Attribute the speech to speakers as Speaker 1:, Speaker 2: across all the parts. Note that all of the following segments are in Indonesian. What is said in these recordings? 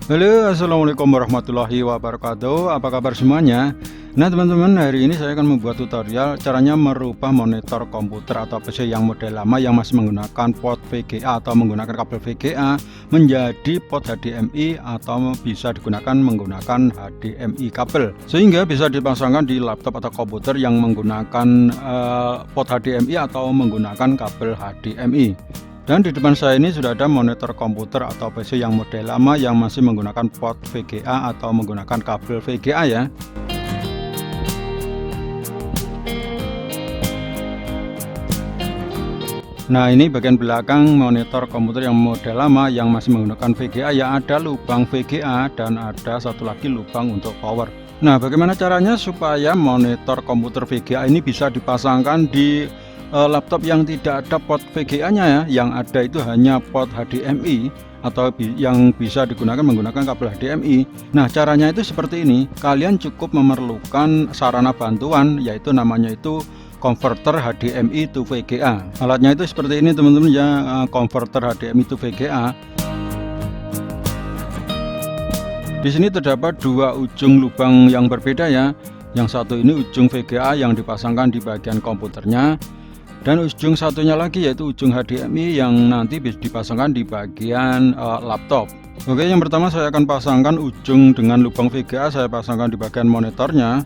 Speaker 1: Halo, assalamualaikum warahmatullahi wabarakatuh. Apa kabar semuanya? Nah teman-teman, hari ini saya akan membuat tutorial caranya merubah monitor komputer atau PC yang model lama yang masih menggunakan port VGA atau menggunakan kabel VGA menjadi port HDMI atau bisa digunakan menggunakan HDMI kabel, sehingga bisa dipasangkan di laptop atau komputer yang menggunakan port HDMI atau menggunakan kabel HDMI. Dan di depan saya ini sudah ada monitor komputer atau PC yang model lama yang masih menggunakan port VGA atau menggunakan kabel VGA ya. Nah, ini bagian belakang monitor komputer yang model lama yang masih menggunakan VGA ya, ada lubang VGA dan ada satu lagi lubang untuk power. Nah, bagaimana caranya supaya monitor komputer VGA ini bisa dipasangkan di laptop yang tidak ada port VGA-nya ya, yang ada itu hanya port HDMI atau yang bisa digunakan menggunakan kabel HDMI. Nah, caranya itu seperti ini. Kalian cukup memerlukan sarana bantuan, yaitu namanya itu converter HDMI to VGA. Alatnya itu seperti ini teman-teman ya, converter HDMI to VGA. Di sini terdapat dua ujung lubang yang berbeda ya. Yang satu ini ujung VGA yang dipasangkan di bagian komputernya, dan ujung satunya lagi yaitu ujung HDMI yang nanti bisa dipasangkan di bagian laptop. Oke, yang pertama saya akan pasangkan ujung dengan lubang VGA, saya pasangkan di bagian monitornya.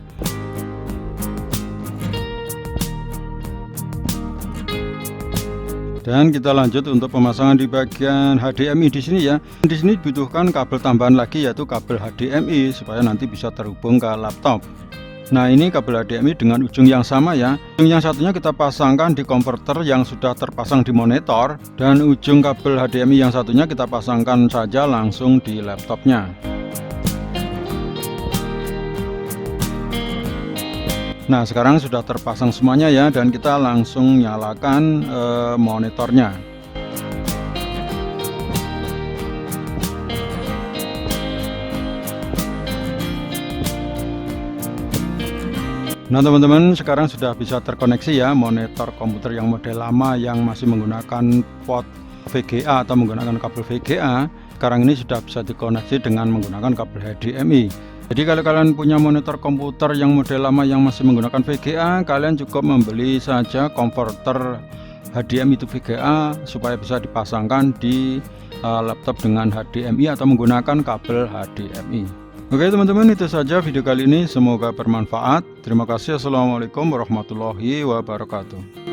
Speaker 1: Dan kita lanjut untuk pemasangan di bagian HDMI di sini ya. Di sini dibutuhkan kabel tambahan lagi yaitu kabel HDMI supaya nanti bisa terhubung ke laptop. Nah, ini kabel HDMI dengan ujung yang sama ya. Ujung yang satunya kita pasangkan di konverter yang sudah terpasang di monitor, dan ujung kabel HDMI yang satunya kita pasangkan saja langsung di laptopnya. Nah, sekarang sudah terpasang semuanya ya, dan kita langsung nyalakan monitornya. Nah teman-teman, sekarang sudah bisa terkoneksi ya monitor komputer yang model lama yang masih menggunakan port VGA atau menggunakan kabel VGA. Sekarang ini sudah bisa dikoneksi dengan menggunakan kabel HDMI. Jadi kalau kalian punya monitor komputer yang model lama yang masih menggunakan VGA, kalian cukup membeli saja converter HDMI to VGA supaya bisa dipasangkan di laptop dengan HDMI atau menggunakan kabel HDMI. Oke teman-teman, itu saja video kali ini, semoga bermanfaat. Terima kasih. Assalamualaikum warahmatullahi wabarakatuh.